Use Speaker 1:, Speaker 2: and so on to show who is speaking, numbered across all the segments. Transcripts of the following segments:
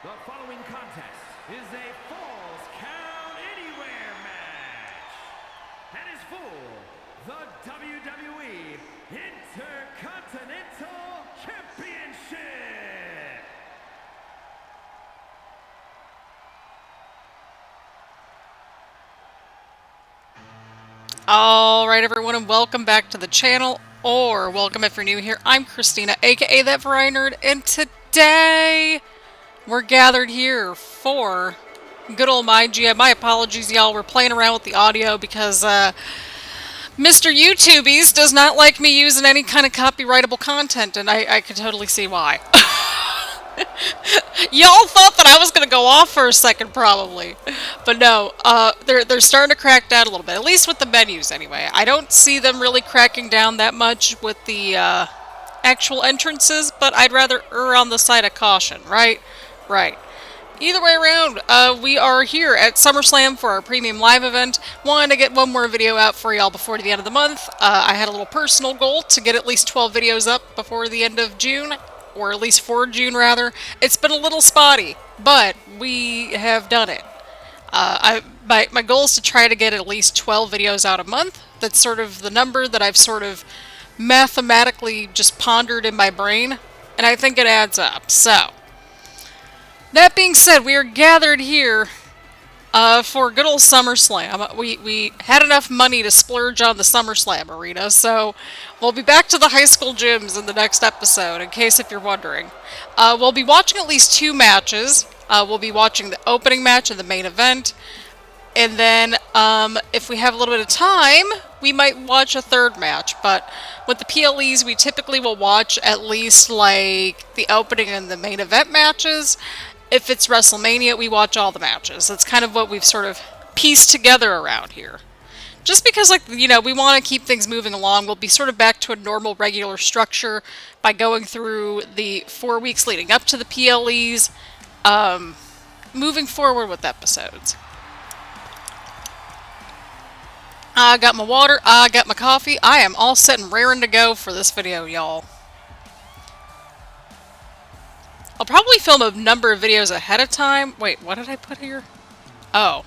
Speaker 1: The following contest is a Falls Count Anywhere match and is for the WWE Intercontinental Championship.
Speaker 2: Alright everyone, and welcome back to the channel, or welcome if you're new here. I'm Christina, aka That Variety Nerd, and today we're gathered here for good old MyGM. My apologies, y'all. We're playing around with the audio because Mr. YouTubies does not like me using any kind of copyrightable content, and I can totally see why. Y'all thought that I was going to go off for a second, probably. But no, they're starting to crack down a little bit, at least with the menus anyway. I don't see them really cracking down that much with the actual entrances, but I'd rather err on the side of caution, right? Right. Either way around, we are here at SummerSlam for our premium live event. Wanted to get one more video out for y'all before the end of the month. I had a little personal goal to get at least 12 videos up before the end of June. Or at least for June, rather. It's been a little spotty, but we have done it. My goal is to try to get at least 12 videos out a month. That's sort of the number that I've sort of mathematically just pondered in my brain, and I think it adds up. So, that being said, we are gathered here for good old SummerSlam. We had enough money to splurge on the SummerSlam arena, so we'll be back to the high school gyms in the next episode, in case if you're wondering. We'll be watching at least two matches. We'll be watching the opening match and the main event, and then if we have a little bit of time, we might watch a third match. But with the PLEs, we typically will watch at least like the opening and the main event matches. If it's WrestleMania, we watch all the matches. That's kind of what we've sort of pieced together around here. Just because, like, you know, we want to keep things moving along, we'll be sort of back to a normal, regular structure by going through the 4 weeks leading up to the PLEs, moving forward with episodes. I got my water, I got my coffee, I am all set and raring to go for this video, y'all. I'll probably film a number of videos ahead of time. Wait, what did I put here? Oh.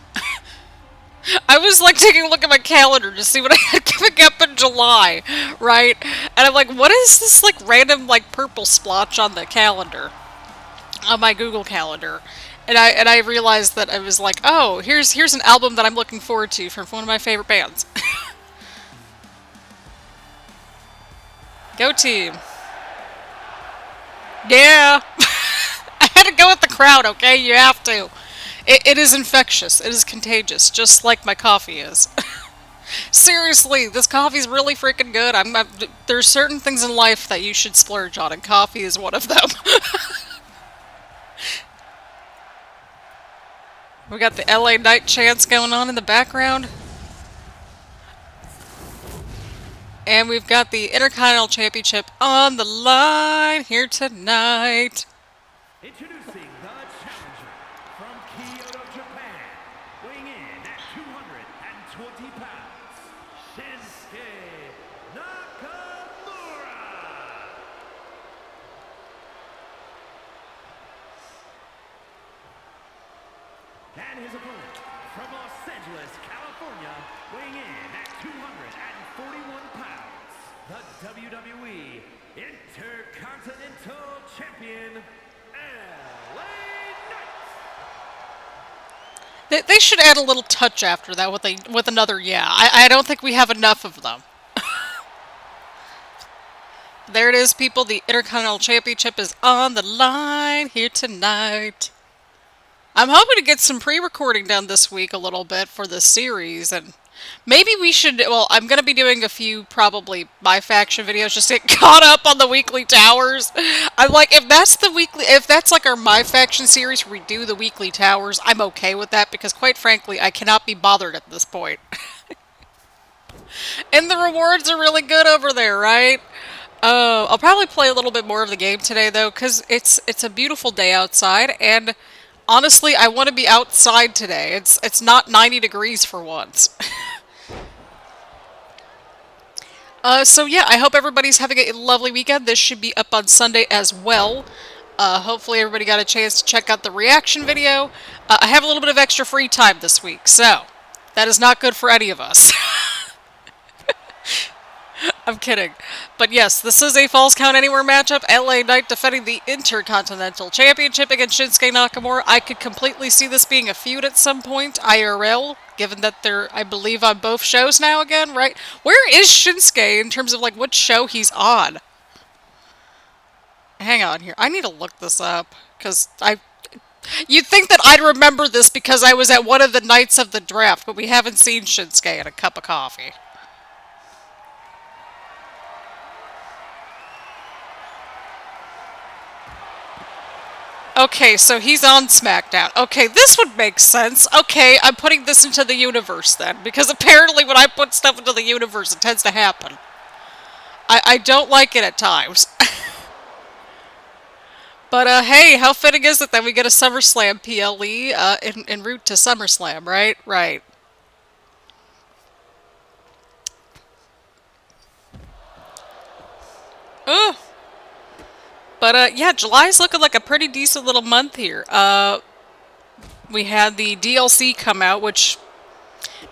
Speaker 2: I was like taking a look at my calendar to see what I had coming up in July, right? And I'm like, what is this like random like purple splotch on the calendar? On my Google Calendar. And I realized that I was like, oh, here's an album that I'm looking forward to from one of my favorite bands. Go team. Yeah. I had to go with the crowd, okay? You have to. It is infectious. It is contagious, just like my coffee is. Seriously, this coffee's really freaking good. There's certain things in life that you should splurge on, and coffee is one of them. We got the LA Knight chants going on in the background. And we've got the Intercontinental Championship on the line here tonight.
Speaker 1: Introducing the challenger from Kyoto, Japan, weighing in at 220 pounds, Shinsuke Nakamura. And his opponent from Los Angeles, California, weighing in at 241 pounds, the WWE Intercontinental Champion,
Speaker 2: They should add a little touch after that with another yeah. I don't think we have enough of them. There it is, people. The Intercontinental Championship is on the line here tonight. I'm hoping to get some pre-recording done this week a little bit for the series, and maybe we should, well, I'm going to be doing a few, probably, My Faction videos just to get caught up on the weekly towers. I'm like, if that's like our My Faction series where we do the weekly towers, I'm okay with that, because quite frankly, I cannot be bothered at this point. And the rewards are really good over there, right? I'll probably play a little bit more of the game today, though, because it's a beautiful day outside, and honestly, I want to be outside today. It's not 90 degrees for once. So yeah, I hope everybody's having a lovely weekend. This should be up on Sunday as well. Hopefully everybody got a chance to check out the reaction video. I have a little bit of extra free time this week, so that is not good for any of us. I'm kidding. But yes, this is a Falls Count Anywhere matchup. LA Knight defending the Intercontinental Championship against Shinsuke Nakamura. I could completely see this being a feud at some point, IRL, given that they're, I believe, on both shows now again, right? Where is Shinsuke in terms of, like, what show he's on? Hang on here. I need to look this up, because you'd think that I'd remember this because I was at one of the nights of the draft, but we haven't seen Shinsuke in a cup of coffee. Okay, so he's on Smackdown. Okay, this would make sense. Okay, I'm putting this into the universe then, because apparently when I put stuff into the universe, it tends to happen. I don't like it at times. But, hey, how fitting is it that we get a SummerSlam PLE en route to SummerSlam, right? Right. Ugh. But, yeah, July's looking like a pretty decent little month here. We had the DLC come out, which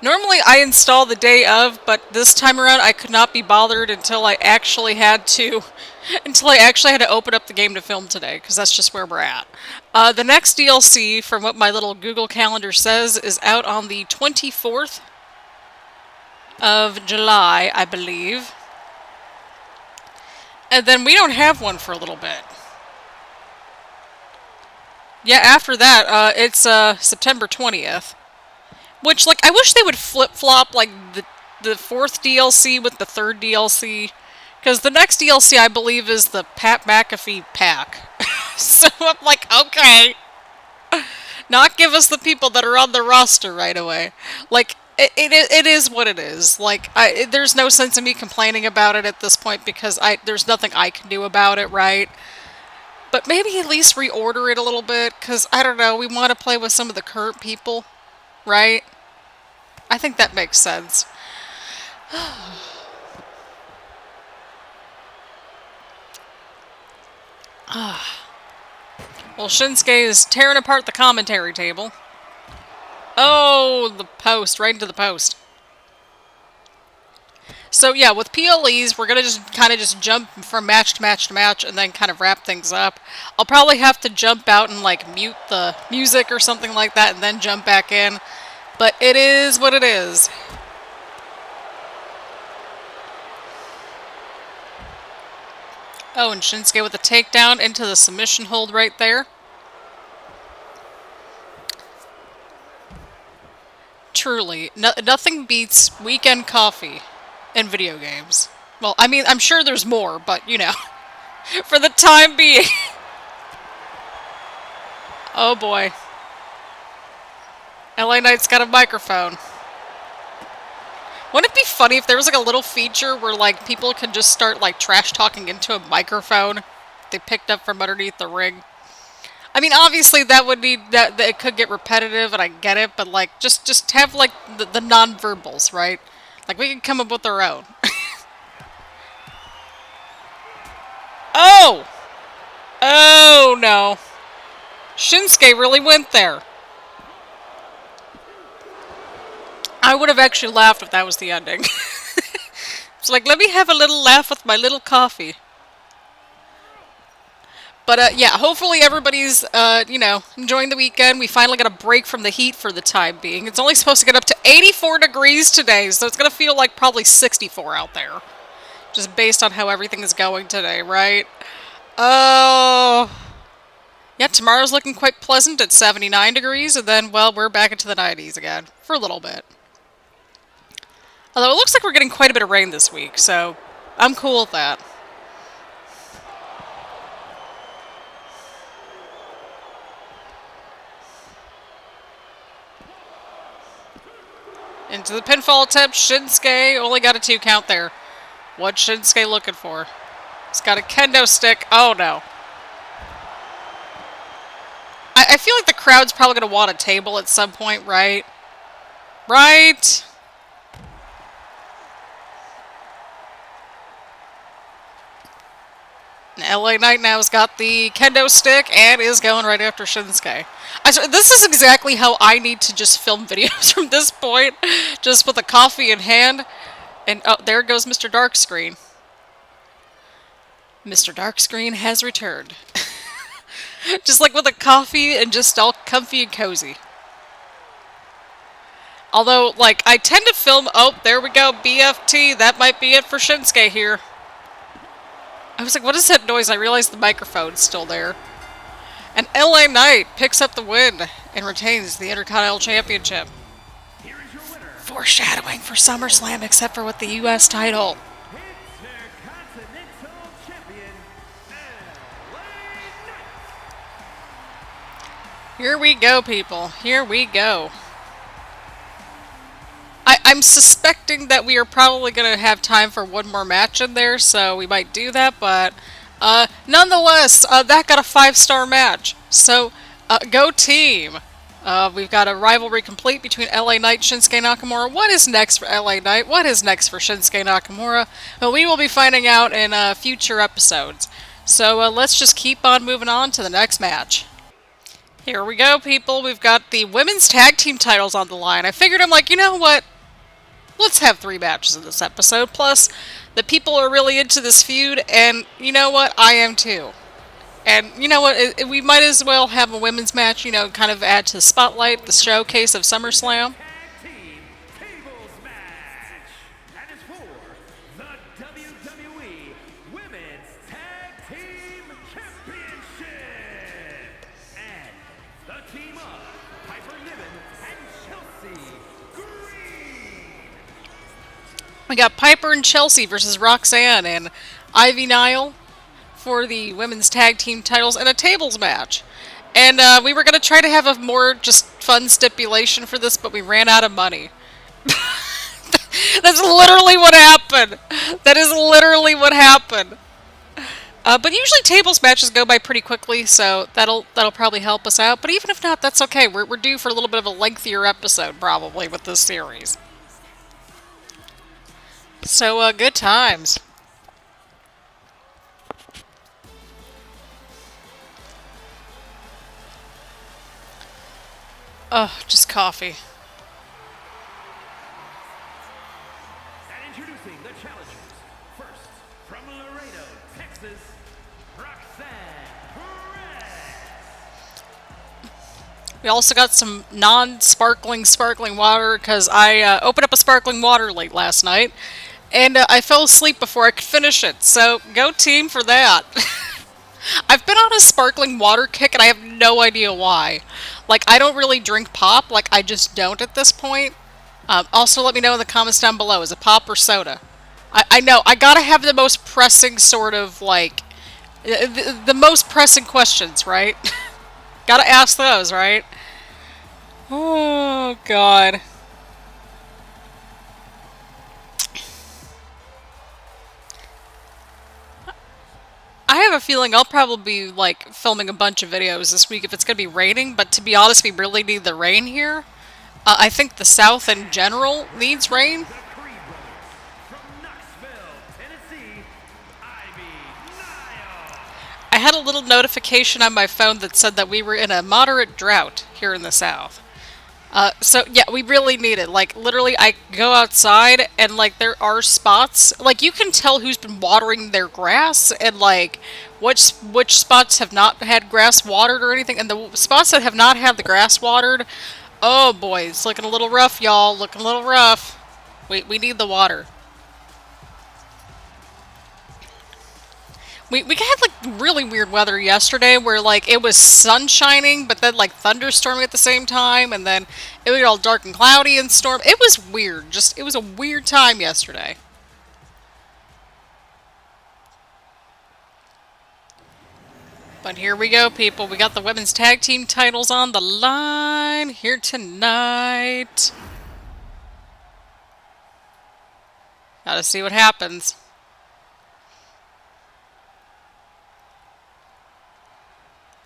Speaker 2: normally I install the day of, but this time around I could not be bothered until I actually had to open up the game to film today, because that's just where we're at. The next DLC, from what my little Google Calendar says, is out on the 24th of July, I believe. And then we don't have one for a little bit. Yeah, after that, it's September 20th. Which, like, I wish they would flip-flop, like, the fourth DLC with the third DLC. Because the next DLC, I believe, is the Pat McAfee pack. So I'm like, okay. Not give us the people that are on the roster right away. Like, it is what it is. Like, there's no sense in me complaining about it at this point because there's nothing I can do about it, right? But maybe at least reorder it a little bit, because, I don't know, we want to play with some of the current people, right? I think that makes sense. Well, Shinsuke is tearing apart the commentary table. Oh, the post, right into the post. So yeah, with PLEs, we're gonna just kind of jump from match to match to match and then kind of wrap things up. I'll probably have to jump out and like mute the music or something like that and then jump back in. But it is what it is. Oh, and Shinsuke with a takedown into the submission hold right there. Truly, nothing beats weekend coffee in video games. Well, I mean, I'm sure there's more, but, you know, for the time being. Oh boy. LA Knight's got a microphone. Wouldn't it be funny if there was like a little feature where like people could just start like trash talking into a microphone they picked up from underneath the ring? I mean, obviously that would need that it could get repetitive, and I get it, but like just have like the non-verbals, right? Like we could come up with our own. Oh! Oh no. Shinsuke really went there. I would have actually laughed if that was the ending. It's like, let me have a little laugh with my little coffee. But, yeah, hopefully everybody's, you know, enjoying the weekend. We finally got a break from the heat for the time being. It's only supposed to get up to 84 degrees today, so it's going to feel like probably 64 out there. Just based on how everything is going today, right? Oh... Yeah, tomorrow's looking quite pleasant at 79 degrees, and then, well, we're back into the 90s again. For a little bit. Although it looks like we're getting quite a bit of rain this week, so I'm cool with that. Into the pinfall attempt, Shinsuke only got a 2 count there. What's Shinsuke looking for? He's got a kendo stick. Oh no. I feel like the crowd's probably going to want a table at some point, right? Right? LA Knight now has got the kendo stick and is going right after Shinsuke. This is exactly how I need to just film videos from this point. Just with a coffee in hand. And oh, there goes Mr. Darkscreen. Mr. Darkscreen has returned. Just like with a coffee and just all comfy and cozy. Although, like, I tend to film... Oh, there we go, BFT. That might be it for Shinsuke here. I was like, what is that noise? I realized the microphone's still there. And LA Knight picks up the win and retains the Intercontinental Championship. Foreshadowing for SummerSlam, except for with the U.S. title.
Speaker 1: Intercontinental Champion, LA Knight.
Speaker 2: Here we go, people. Here we go. I'm suspecting that we are probably going to have time for one more match in there, so we might do that, but nonetheless, that got a 5-star match. So, go team! We've got a rivalry complete between LA Knight and Shinsuke Nakamura. What is next for LA Knight? What is next for Shinsuke Nakamura? Well, we will be finding out in future episodes. So, let's just keep on moving on to the next match. Here we go, people. We've got the women's tag team titles on the line. I figured, I'm like, you know what? Let's have 3 matches in this episode. Plus, the people are really into this feud, and you know what? I am too. And you know what? We might as well have a women's match, you know, kind of add to the spotlight, the showcase of SummerSlam.
Speaker 1: Tag team tables match. That is for the WWE Women's Tag Team Championship. And the team of Piper Niven and Chelsea Green.
Speaker 2: We got Piper and Chelsea versus Roxanne and Nile for the women's tag team titles and a tables match. And we were going to try to have a more just fun stipulation for this, but we ran out of money. That's literally what happened. That is literally what happened. But usually tables matches go by pretty quickly, so that'll probably help us out. But even if not, that's okay. We're due for a little bit of a lengthier episode, probably, with this series. So, good times. Oh, just coffee.
Speaker 1: And introducing the challengers. First, from Laredo, Texas, Roxanne Perez.
Speaker 2: We also got some non-sparkling water because I opened up a sparkling water late last night. And I fell asleep before I could finish it. So, go team for that. I've been on a sparkling water kick and I have no idea why. Like, I don't really drink pop. Like, I just don't at this point. Also, let me know in the comments down below. Is it pop or soda? I know. I gotta have the most pressing sort of, like... The most pressing questions, right? Gotta ask those, right? Oh, God. I have a feeling I'll probably be, like, filming a bunch of videos this week if it's going to be raining, but to be honest, we really need the rain here. I think the South in general needs rain.
Speaker 1: The Creed brothers from Knoxville, Tennessee, Nile.
Speaker 2: I had a little notification on my phone that said that we were in a moderate drought here in the South. So, yeah, we really need it. Like, literally, I go outside, and, like, there are spots. Like, you can tell who's been watering their grass, and, like, which spots have not had grass watered or anything. And the spots that have not had the grass watered, oh, boy, it's looking a little rough, y'all. Looking a little rough. We need the water. We had, like, really weird weather yesterday where, like, it was sun shining, but then, like, thunderstorming at the same time, and then it was all dark and cloudy and storm. It was weird. Just, it was a weird time yesterday. But here we go, people. We got the women's tag team titles on the line here tonight. Gotta see what happens.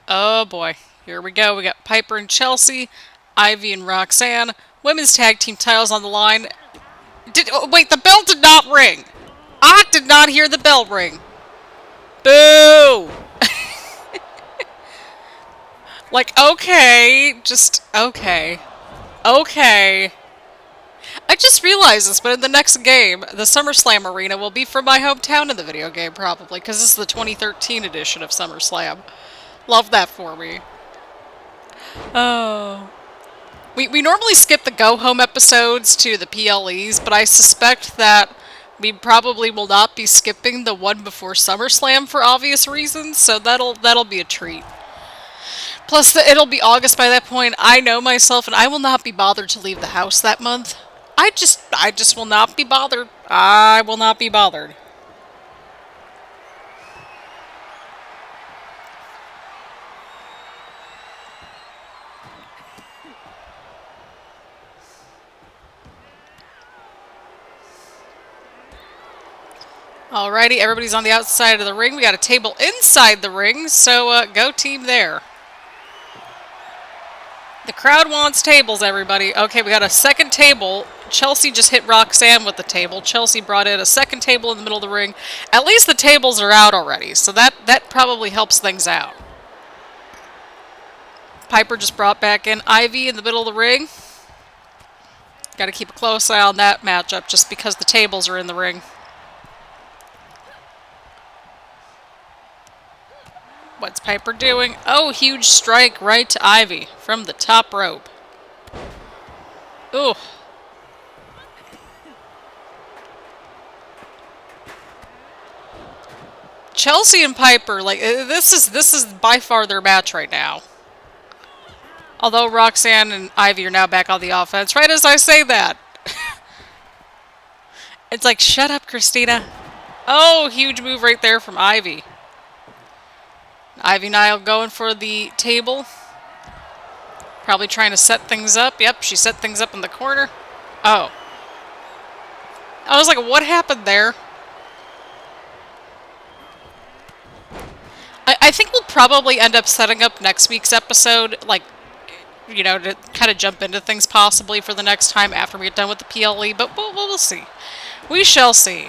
Speaker 2: Oh boy, here we go. We got Piper and Chelsea, Ivy and Roxanne. Women's tag team titles on the line. Wait, the bell did not ring. I did not hear the bell ring. Boo! Like, okay, just, okay. Okay. I just realized this, but in the next game, the SummerSlam arena will be from my hometown in the video game, probably, because this is the 2013 edition of SummerSlam. Love that for me. Oh. We normally skip the go-home episodes to the PLEs, but I suspect that we probably will not be skipping the one before SummerSlam for obvious reasons, so that'll be a treat. Plus, it'll be August by that point. I know myself, and I will not be bothered to leave the house that month. I just will not be bothered. I will not be bothered. Alrighty, everybody's on the outside of the ring. We got a table inside the ring, so go team there. The crowd wants tables, everybody. Okay, we got a second table. Chelsea just hit Roxanne with the table. Chelsea brought in a second table in the middle of the ring. At least the tables are out already, so that probably helps things out. Piper just brought back in Ivy in the middle of the ring. Got to keep a close eye on that matchup just because the tables are in the ring. What's Piper doing? Oh, huge strike right to Ivy from the top rope. Ooh. Chelsea and Piper, like, this is by far their match right now. Although Roxanne and Ivy are now back on the offense, right as I say that. It's like, shut up, Christina. Oh, huge move right there from Ivy. Ivy Nile going for the table. Probably trying to set things up. Yep, she set things up in the corner. Oh. I was like, what happened there? I think we'll probably end up setting up next week's episode, like, you know, to kind of jump into things possibly for the next time after we get done with the PLE, but we'll see. We shall see.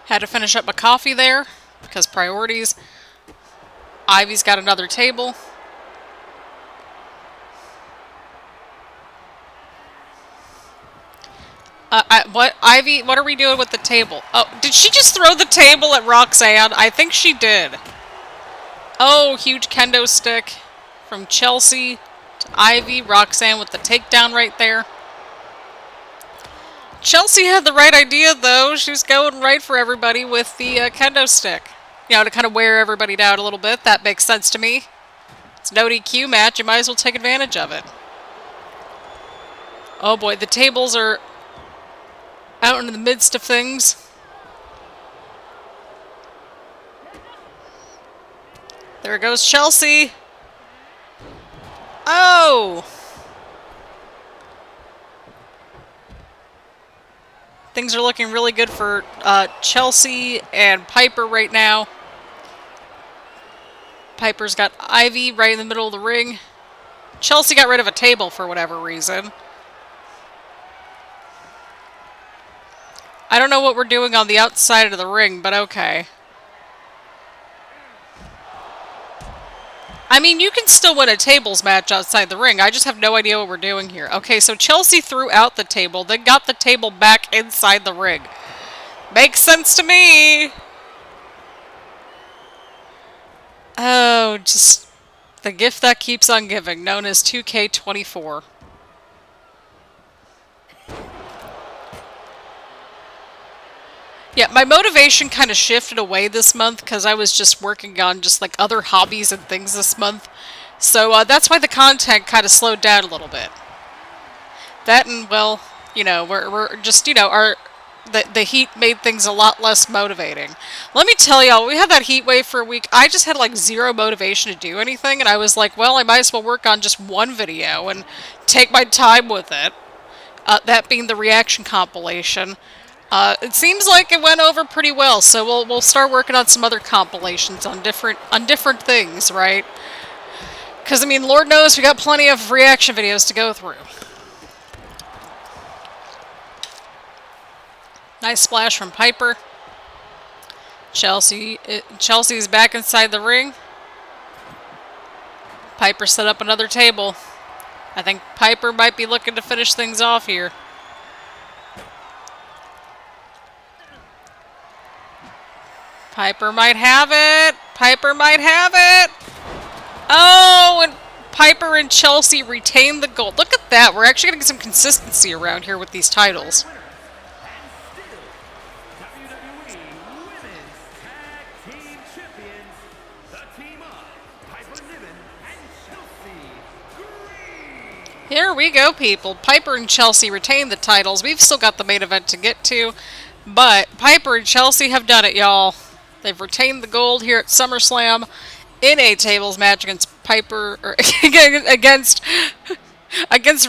Speaker 2: Had to finish up my coffee there, because priorities. Ivy's got another table. Ivy, what are we doing with the table? Oh, did she just throw the table at Roxanne? I think she did. Oh, huge kendo stick from Chelsea to Ivy. Roxanne with the takedown right there. Chelsea had the right idea, though. She was going right for everybody with the kendo stick. You know, to kind of wear everybody down a little bit. That makes sense to me. It's an ODQ match. You might as well take advantage of it. Oh, boy. The tables are out in the midst of things. There goes Chelsea. Oh! Things are looking really good for Chelsea and Piper right now. Piper's got Ivy right in the middle of the ring. Chelsea got rid of a table for whatever reason. I don't know what we're doing on the outside of the ring, but okay. I mean, you can still win a tables match outside the ring. I just have no idea what we're doing here. Okay, so Chelsea threw out the table, then got the table back inside the ring. Makes sense to me! Oh, just the gift that keeps on giving, known as 2K24. Yeah, my motivation kind of shifted away this month because I was just working on just like other hobbies and things this month. So that's why the content kind of slowed down a little bit. That and, well, you know, we're just, you know, the heat made things a lot less motivating. Let me tell y'all, we had that heat wave for a week. I just had like zero motivation to do anything, and I was like, well, I might as well work on just one video and take my time with it. That being the reaction compilation. It seems like it went over pretty well, so we'll start working on some other compilations on different things, right? Because, I mean, Lord knows we got plenty of reaction videos to go through. Nice splash from Piper. Chelsea's back inside the ring. Piper set up another table. I think Piper might be looking to finish things off here. Piper might have it. Piper might have it. Oh, and Piper and Chelsea retain the gold. Look at that. We're actually getting some consistency around here with these titles. Here we go, people. Piper and Chelsea retain the titles. We've still got the main event to get to, but Piper and Chelsea have done it, y'all. They've retained the gold here at SummerSlam in a tables match against Piper, or against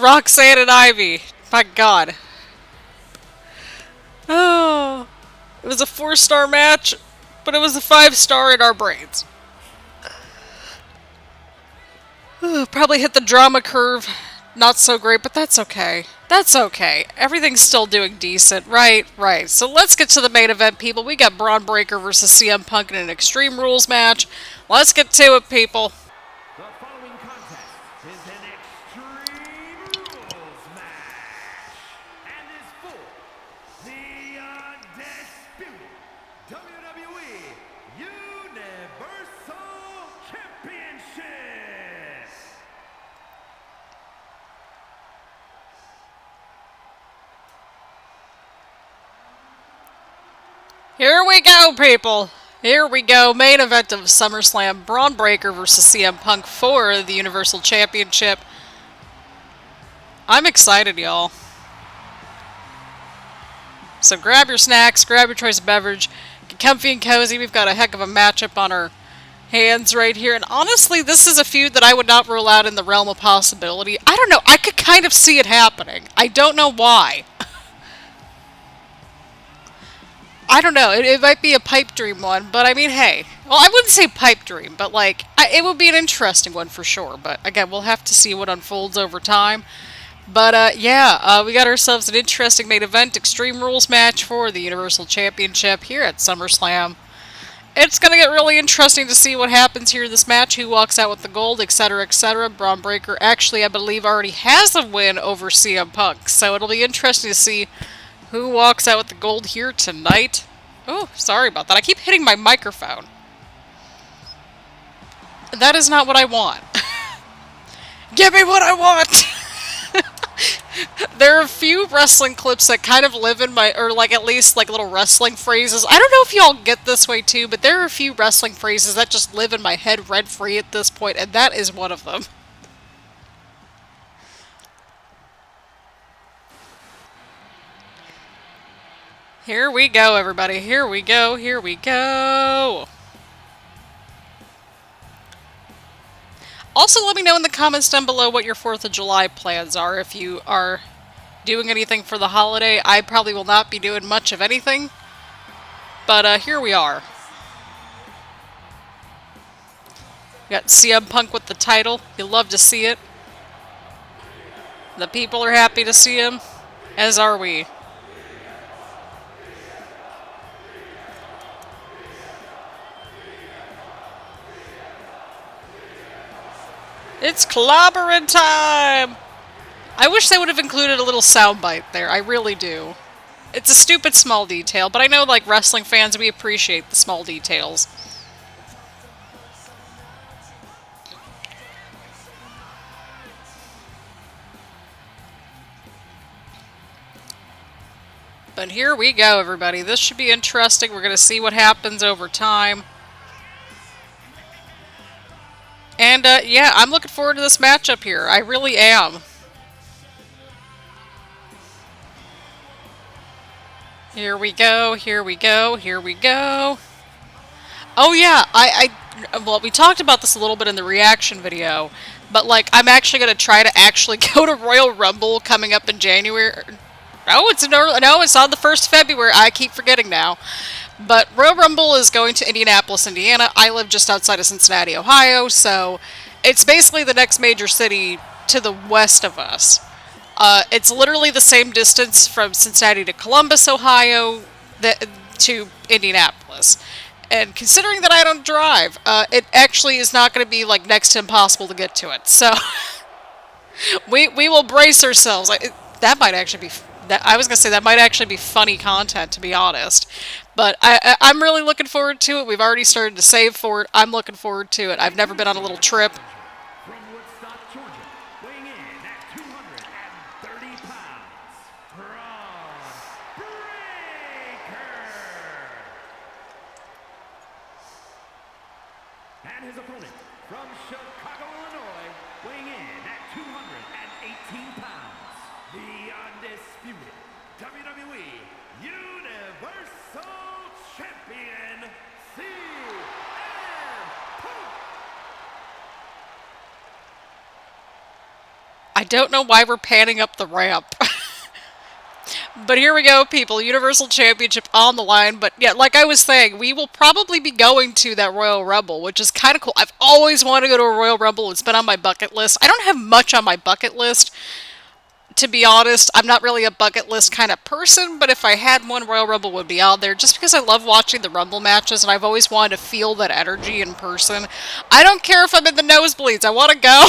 Speaker 2: Roxanne and Ivy. My God. Oh, it was a 4-star match, but it was a 5-star in our brains. Probably hit the drama curve. Not so great, but that's okay. That's okay. Everything's still doing decent. Right. So let's get to the main event, people. We got Bron Breakker versus CM Punk in an Extreme Rules match. Let's get to it, people.
Speaker 1: The following contest is an Extreme Rules match and is for the undisputed WWE Universal Championship.
Speaker 2: Here we go, people. Here we go. Main event of SummerSlam. Bron Breakker versus CM Punk for the Universal Championship. I'm excited, y'all. So grab your snacks, grab your choice of beverage, get comfy and cozy. We've got a heck of a matchup on our hands right here. And honestly, this is a feud that I would not rule out in the realm of possibility. I don't know. I could kind of see it happening. I don't know why. I don't know. It might be a pipe dream one, but I mean, hey. Well, I wouldn't say pipe dream, but like, it would be an interesting one for sure. But again, we'll have to see what unfolds over time. But yeah, we got ourselves an interesting main event, Extreme Rules match for the Universal Championship here at SummerSlam. It's going to get really interesting to see what happens here in this match, who walks out with the gold, etc., etc. Bron Breakker actually, I believe, already has a win over CM Punk, so it'll be interesting to see who walks out with the gold here tonight. Oh, sorry about that. I keep hitting my microphone. That is not what I want. Give me what I want! There are a few wrestling clips that kind of live in my, or like at least like little wrestling phrases. I don't know if y'all get this way too, but there are a few wrestling phrases that just live in my head rent-free at this point, and that is one of them. Here we go, everybody. Here we go. Here we go. Also, let me know in the comments down below what your 4th of July plans are. If you are doing anything for the holiday, I probably will not be doing much of anything. But here we are. We got CM Punk with the title. You love to see it. The people are happy to see him, as are we. It's clobbering time! I wish they would have included a little soundbite there. I really do. It's a stupid small detail, but I know, like, wrestling fans, we appreciate the small details. But here we go, everybody. This should be interesting. We're going to see what happens over time. And, yeah, I'm looking forward to this matchup here. I really am. Here we go, here we go, here we go. Oh, yeah, well, we talked about this a little bit in the reaction video, but, like, I'm actually going to try to actually go to Royal Rumble coming up in January. No, it's on the 1st of February. I keep forgetting now. But Royal Rumble is going to Indianapolis, Indiana. I live just outside of Cincinnati, Ohio, so It's basically the next major city to the west of us. It's literally the same distance from Cincinnati to Columbus, Ohio, to Indianapolis. And considering that I don't drive, it actually is not going to be like next to impossible to get to it. So we will brace ourselves. That might actually be. I was going to say that might actually be funny content, to be honest. But I'm really looking forward to it. We've already started to save for it. I'm looking forward to it. I've never been on a little trip.
Speaker 1: From Woodstock, Georgia, weighing in at 230 pounds, Bron Breakker. And his opponent from Chicago, Illinois, weighing in at 218 pounds, the undisputed WWE Universal Champion, CM Punk.
Speaker 2: I don't know why we're panning up the ramp. But here we go, people. Universal Championship on the line. But yeah, like I was saying, we will probably be going to that Royal Rumble, which is kind of cool. I've always wanted to go to a Royal Rumble. It's been on my bucket list. I don't have much on my bucket list, to be honest. I'm not really a bucket list kind of person, but if I had one, Royal Rumble would be out there, just because I love watching the Rumble matches, and I've always wanted to feel that energy in person. I don't care if I'm in the nosebleeds. I want to go.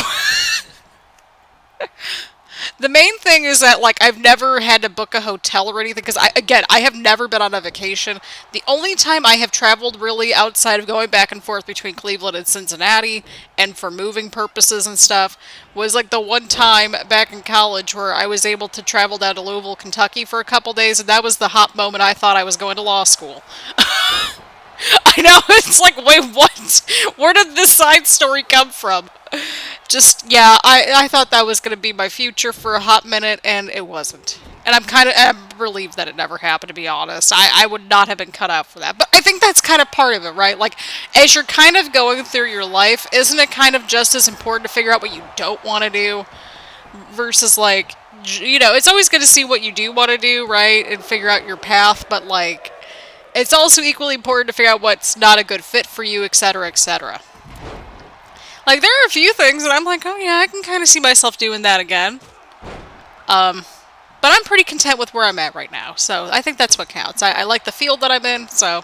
Speaker 2: The main thing is that, like, I've never had to book a hotel or anything, because, I have never been on a vacation. The only time I have traveled, really, outside of going back and forth between Cleveland and Cincinnati, and for moving purposes and stuff, was, like, the one time back in college where I was able to travel down to Louisville, Kentucky for a couple days, and that was the hot moment I thought I was going to law school. I know, it's like, wait, what? Where did this side story come from? Just, yeah, I thought that was going to be my future for a hot minute, and it wasn't. And I'm relieved that it never happened, to be honest. I would not have been cut out for that. But I think that's kind of part of it, right? Like, as you're kind of going through your life, isn't it kind of just as important to figure out what you don't want to do versus, like, you know, it's always good to see what you do want to do, right? And figure out your path, but, like, it's also equally important to figure out what's not a good fit for you, etc., etc. Like, there are a few things that I'm like, oh yeah, I can kind of see myself doing that again. But I'm pretty content with where I'm at right now, so I think that's what counts. I like the field that I'm in, so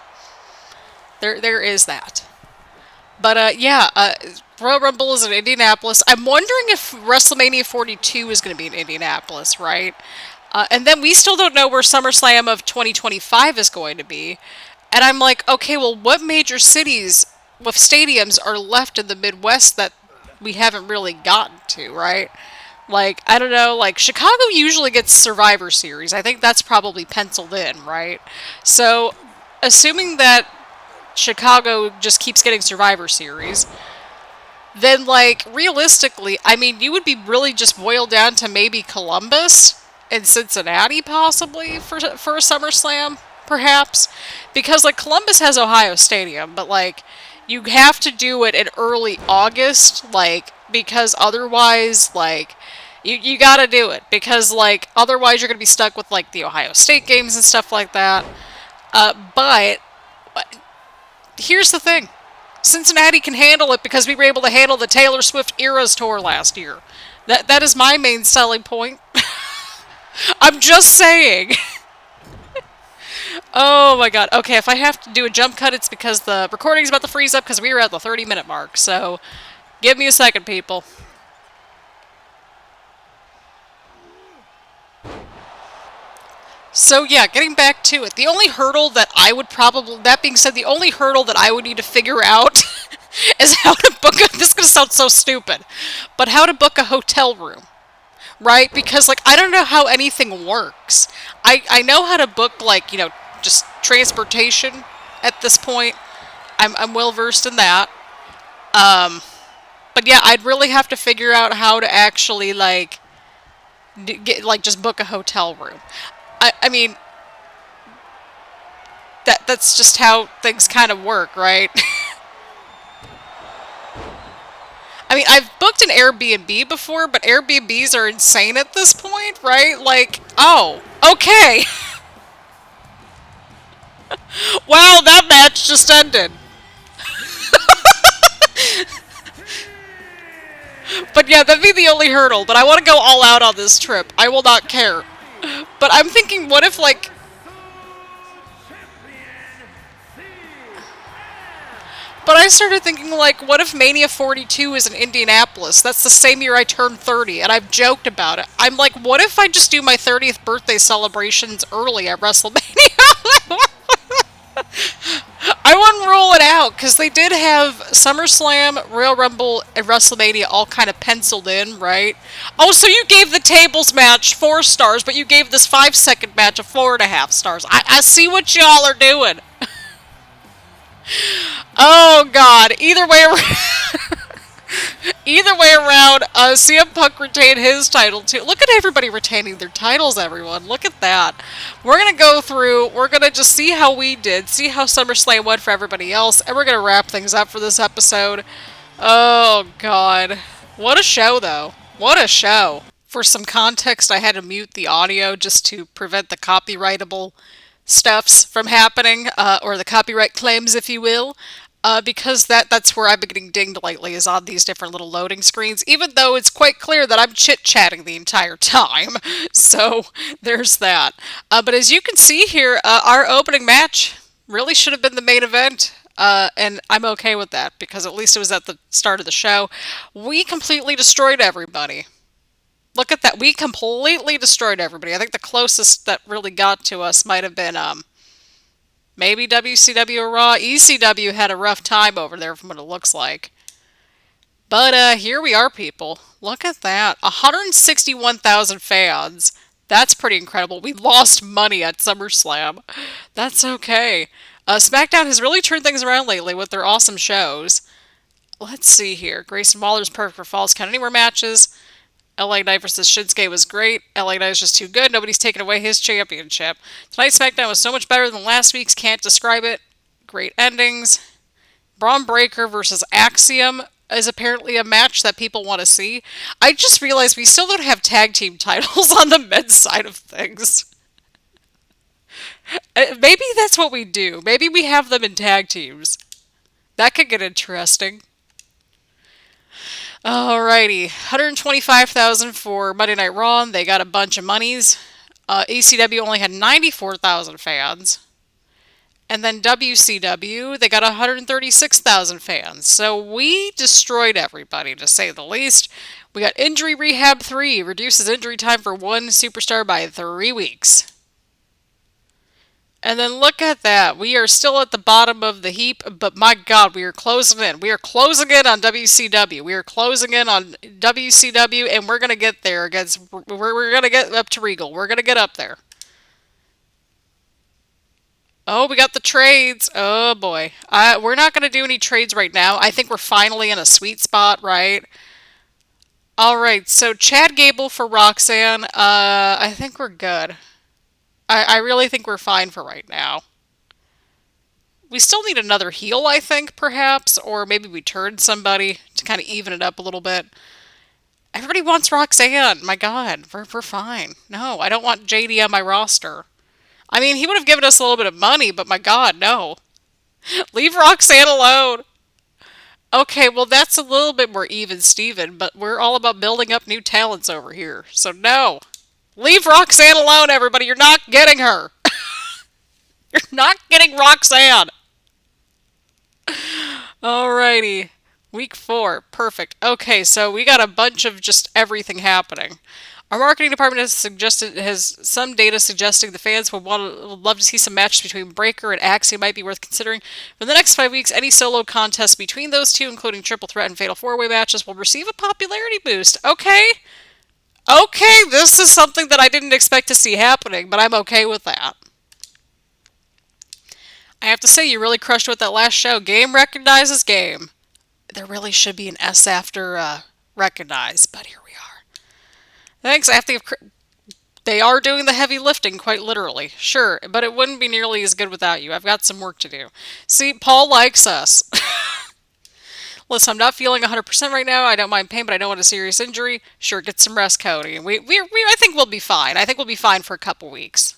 Speaker 2: there is that. But yeah, Royal Rumble is in Indianapolis. I'm wondering if WrestleMania 42 is going to be in Indianapolis, right? And then we still don't know where SummerSlam of 2025 is going to be. And I'm like, okay, well, what major cities with stadiums are left in the Midwest that we haven't really gotten to, right? Like, I don't know, like, Chicago usually gets Survivor Series. I think that's probably penciled in, right? So, assuming that Chicago just keeps getting Survivor Series, then, like, realistically, I mean, you would be really just boiled down to maybe Columbus and Cincinnati, possibly, for a SummerSlam, perhaps? Because, like, Columbus has Ohio Stadium, but, like, you have to do it in early August, like, because otherwise, like, you gotta do it. Because, like, otherwise you're gonna be stuck with, like, the Ohio State games and stuff like that. But here's the thing. Cincinnati can handle it because we were able to handle the Taylor Swift Eras Tour last year. That is my main selling point. I'm just saying. Oh my god. Okay, if I have to do a jump cut, it's because the recording's about to freeze up because we were at the 30-minute mark. So, give me a second, people. So yeah, getting back to it. The only hurdle that I would probably... That being said, the only hurdle that I would need to figure out is how to book a... This is going to sound so stupid. But how to book a hotel room. Right? Because, like, I don't know how anything works. I know how to book, like, you know, just transportation at this point. I'm well versed in that. But yeah, I'd really have to figure out how to actually, like, just book a hotel room. I mean, that's just how things kind of work, right? I mean, I've booked an Airbnb before, but Airbnbs are insane at this point, right? Like, oh, okay. Wow, that match just ended. But yeah, that'd be the only hurdle. But I want to go all out on this trip. I will not care. But I'm thinking, what if, like... But I started thinking, like, what if Mania 42 is in Indianapolis? That's the same year I turned 30, and I've joked about it. I'm like, what if I just do my 30th birthday celebrations early at WrestleMania? I wouldn't rule it out, because they did have SummerSlam, Royal Rumble, and WrestleMania all kind of penciled in, right? Oh, so you gave the tables match 4 stars, but you gave this 5-second match a 4.5 stars. I see what y'all are doing. Oh, God. Either way around, CM Punk retained his title, too. Look at everybody retaining their titles, everyone. Look at that. We're going to go through, we're going to just see how we did, see how SummerSlam went for everybody else, and we're going to wrap things up for this episode. Oh, God. What a show, though. What a show. For some context, I had to mute the audio just to prevent the copyrightable stuffs from happening, or the copyright claims, if you will, because that's where I've been getting dinged lately, is on these different little loading screens, even though it's quite clear that I'm chit-chatting the entire time. So there's that. But as you can see here, our opening match really should have been the main event. And I'm okay with that, because at least it was at the start of the show. We completely destroyed everybody. Look at that. We completely destroyed everybody. I think the closest that really got to us might have been maybe WCW or Raw. ECW had a rough time over there from what it looks like. But here we are, people. Look at that. 161,000 fans. That's pretty incredible. We lost money at SummerSlam. That's okay. Smackdown has really turned things around lately with their awesome shows. Let's see here. Grayson Waller's perfect for Falls Count Anywhere matches. LA Knight versus Shinsuke was great. LA Knight is just too good. Nobody's taken away his championship. Tonight's SmackDown was so much better than last week's. Can't describe it. Great endings. Braun Breaker versus Axiom is apparently a match that people want to see. I just realized we still don't have tag team titles on the men's side of things. Maybe that's what we do. Maybe we have them in tag teams. That could get interesting. Alrighty, 125,000 for Monday Night Raw. They got a bunch of monies. ECW only had 94,000 fans. And then WCW, they got 136,000 fans. So we destroyed everybody, to say the least. We got Injury Rehab 3, reduces injury time for one superstar by 3 weeks. And then look at that. We are still at the bottom of the heap, but my God, we are closing in. We are closing in on WCW. We are closing in on WCW, and we're going to get there against... We're going to get up to Regal. We're going to get up there. Oh, we got the trades. Oh, boy. We're not going to do any trades right now. I think we're finally in a sweet spot, right? All right, so Chad Gable for Roxanne. I think we're good. I really think we're fine for right now. We still need another heel, I think, perhaps, or maybe we turn somebody to kind of even it up a little bit. Everybody wants Roxanne. My God, we're fine. No, I don't want JD on my roster. I mean, he would have given us a little bit of money, but my God, no. Leave Roxanne alone. Okay, well, that's a little bit more even, Steven, but we're all about building up new talents over here, so no. Leave Roxanne alone, everybody. You're not getting her. You're not getting Roxanne. Alrighty. Week 4. Perfect. Okay, so we got a bunch of just everything happening. Our marketing department has some data suggesting the fans would love to see some matches between Breaker and Axiom might be worth considering. For the next 5 weeks, any solo contests between those two, including Triple Threat and Fatal 4-Way matches, will receive a popularity boost. Okay. Okay, this is something that I didn't expect to see happening, but I'm okay with that. I have to say, you really crushed with that last show. Game recognizes game. There really should be an S after recognize, but here we are. Thanks. They are doing the heavy lifting, quite literally. Sure, but it wouldn't be nearly as good without you. I've got some work to do. See, Paul likes us. Listen, I'm not feeling 100% right now. I don't mind pain, but I don't want a serious injury. Sure, get some rest, Cody. I think we'll be fine. I think we'll be fine for a couple weeks.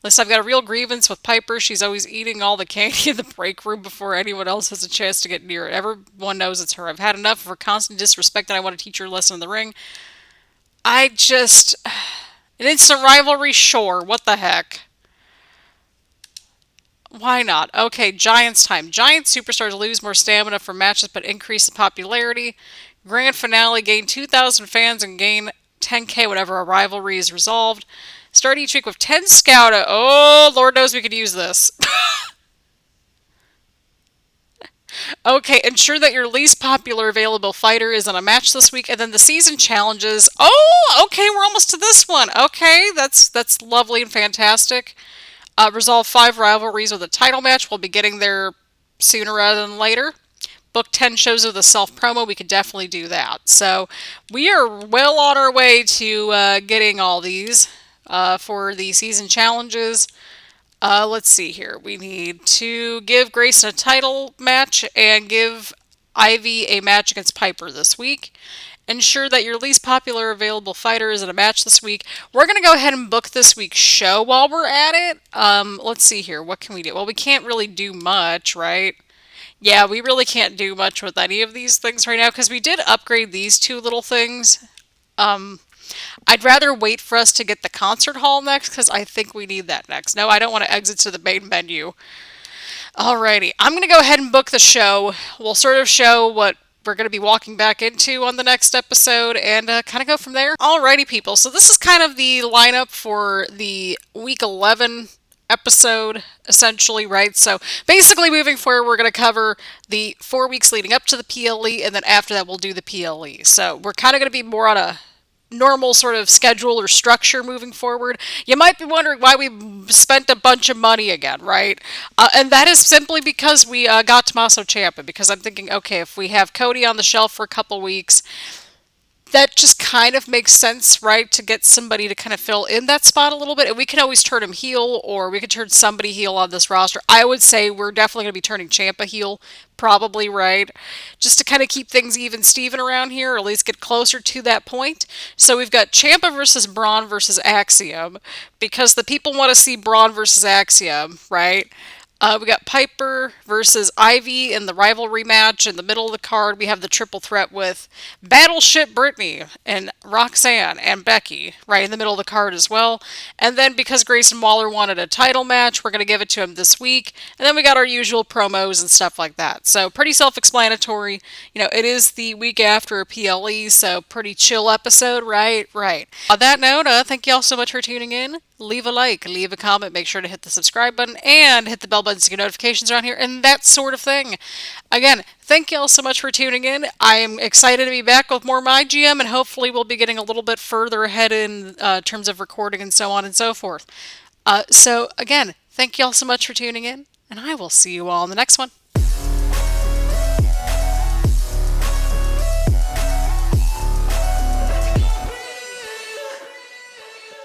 Speaker 2: Listen, I've got a real grievance with Piper. She's always eating all the candy in the break room before anyone else has a chance to get near it. Everyone knows it's her. I've had enough of her constant disrespect and I want to teach her a lesson in the ring. I just... An instant rivalry? Sure. What the heck? Why not? Okay, Giants time. Giant superstars lose more stamina for matches but increase in popularity. Grand finale, gain 2,000 fans and gain 10K whenever a rivalry is resolved. Start each week with 10 scout. Oh, Lord knows we could use this. Okay, ensure that your least popular available fighter is on a match this week, and then the season challenges. Oh, okay, we're almost to this one. Okay, that's lovely and fantastic. Resolve 5 rivalries with a title match. We'll be getting there sooner rather than later. Book 10 shows of the self-promo. We could definitely do that. So we are well on our way to getting all these for the season challenges. Let's see here. We need to give Grayson a title match and give Ivy a match against Piper this week. Ensure that your least popular available fighter is in a match this week. We're going to go ahead and book this week's show while we're at it. Let's see here. What can we do? Well, we can't really do much, right? Yeah, we really can't do much with any of these things right now because we did upgrade these 2 little things. I'd rather wait for us to get the concert hall next because I think we need that next. No, I don't want to exit to the main menu. Alrighty, I'm going to go ahead and book the show. We'll sort of show what we're going to be walking back into on the next episode and kind of go from there. Alrighty, people. So this is kind of the lineup for the week 11 episode, essentially, right? So basically moving forward, we're going to cover the 4 weeks leading up to the PLE, and then after that, we'll do the PLE. So we're kind of going to be more on a normal sort of schedule or structure moving forward. You might be wondering why we spent a bunch of money again, right? And that is simply because we got Tommaso Ciampa, because I'm thinking, okay, if we have Cody on the shelf for a couple weeks, that just kind of makes sense, right? To get somebody to kind of fill in that spot a little bit. And we can always turn him heel, or we could turn somebody heel on this roster. I would say we're definitely going to be turning Ciampa heel, probably, right? Just to kind of keep things even Steven around here, or at least get closer to that point. So we've got Ciampa versus Bron versus Axiom, because the people want to see Bron versus Axiom, right? We got Piper versus Ivy in the rivalry match. In the middle of the card, we have the triple threat with Battleship Brittany and Roxanne and Becky right in the middle of the card as well. And then because Grayson Waller wanted a title match, we're going to give it to him this week. And then we got our usual promos and stuff like that. So pretty self-explanatory. You know, it is the week after a PLE, so pretty chill episode, right? Right. On that note, thank you all so much for tuning in. Leave a like, leave a comment, make sure to hit the subscribe button, and hit the bell button to get notifications around here, and that sort of thing. Again, thank you all so much for tuning in. I am excited to be back with more MyGM, and hopefully we'll be getting a little bit further ahead in terms of recording and so on and so forth. So again, thank you all so much for tuning in, and I will see you all in the next one.